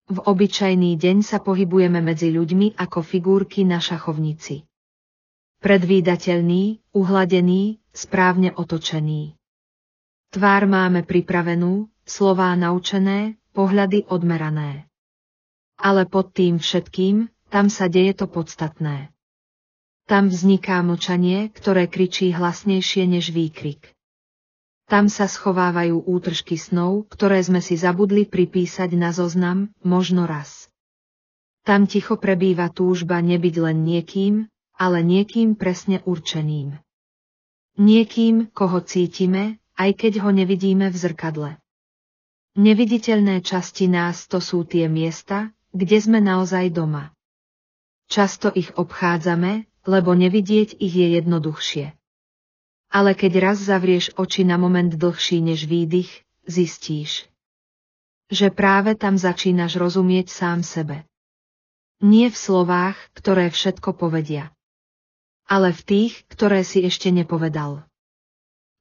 V obyčajný deň sa pohybujeme medzi ľuďmi ako figurky na šachovnici. Predvídateľný, uhladený, správne otočený. Tvár máme pripravenú, slová naučené, pohľady odmerané. Ale pod tým všetkým, tam sa deje to podstatné. Tam vzniká mlčanie, ktoré kričí hlasnejšie než výkrik. Tam sa schovávajú útržky snov, ktoré sme si zabudli pripísať na zoznam, možno raz. Tam ticho prebýva túžba nebyť len niekým, ale niekým presne určeným. Niekým, koho cítime, aj keď ho nevidíme v zrkadle. Neviditeľné časti nás to sú tie miesta, kde sme naozaj doma. Často ich obchádzame, lebo nevidieť ich je jednoduchšie. Ale keď raz zavrieš oči na moment dlhší než výdych, zistíš, že práve tam začínaš rozumieť sám sebe. Nie v slovách, ktoré všetko povedia, ale v tých, ktoré si ešte nepovedal.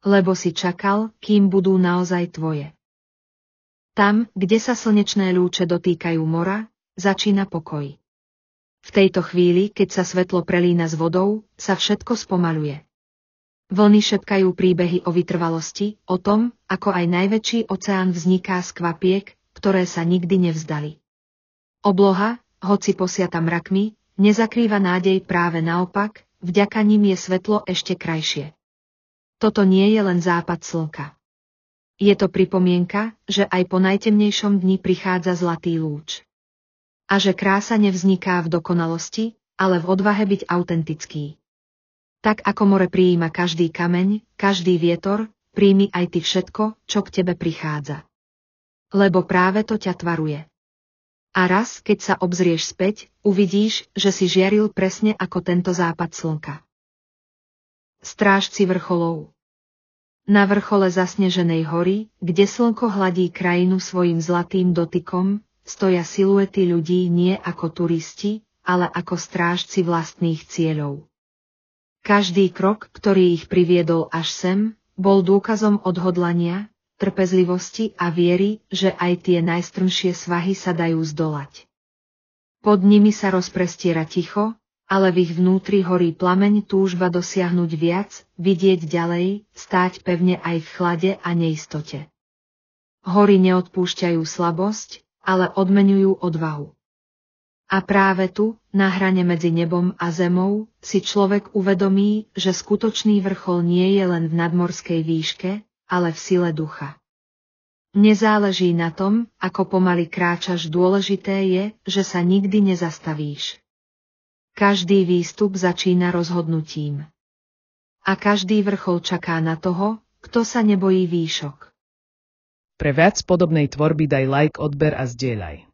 Lebo si čakal, kým budú naozaj tvoje. Tam, kde sa slnečné lúče dotýkajú mora, začína pokoj. V tejto chvíli, keď sa svetlo prelína s vodou, sa všetko spomaľuje. Vlny šepkajú príbehy o vytrvalosti, o tom, ako aj najväčší oceán vzniká z kvapiek, ktoré sa nikdy nevzdali. Obloha, hoci posiata mrakmi, nezakrýva nádej, práve naopak, vďaka nim je svetlo ešte krajšie. Toto nie je len západ slnka. Je to pripomienka, že aj po najtemnejšom dni prichádza zlatý lúč. A že krása nevzniká v dokonalosti, ale v odvahe byť autentický. Tak ako more prijíma každý kameň, každý vietor, príjmi aj ty všetko, čo k tebe prichádza. Lebo práve to ťa tvaruje. A raz, keď sa obzrieš späť, uvidíš, že si žiaril presne ako tento západ slnka. Strážci vrcholov. Na vrchole zasneženej hory, kde slnko hladí krajinu svojim zlatým dotykom, stoja siluety ľudí nie ako turisti, ale ako strážci vlastných cieľov. Každý krok, ktorý ich priviedol až sem, bol dôkazom odhodlania, trpezlivosti a viery, že aj tie najstrmšie svahy sa dajú zdolať. Pod nimi sa rozprestiera ticho, ale v ich vnútri horí plameň túžba dosiahnuť viac, vidieť ďalej, stáť pevne aj v chlade a neistote. Hory neodpúšťajú slabosť, ale odmeňujú odvahu. A práve tu, na hrane medzi nebom a zemou, si človek uvedomí, že skutočný vrchol nie je len v nadmorskej výške, ale v sile ducha. Nezáleží na tom, ako pomaly kráčaš, dôležité je, že sa nikdy nezastavíš. Každý výstup začína rozhodnutím. A každý vrchol čaká na toho, kto sa nebojí výšok. Pre viac podobnej tvorby daj like, odber a zdieľaj.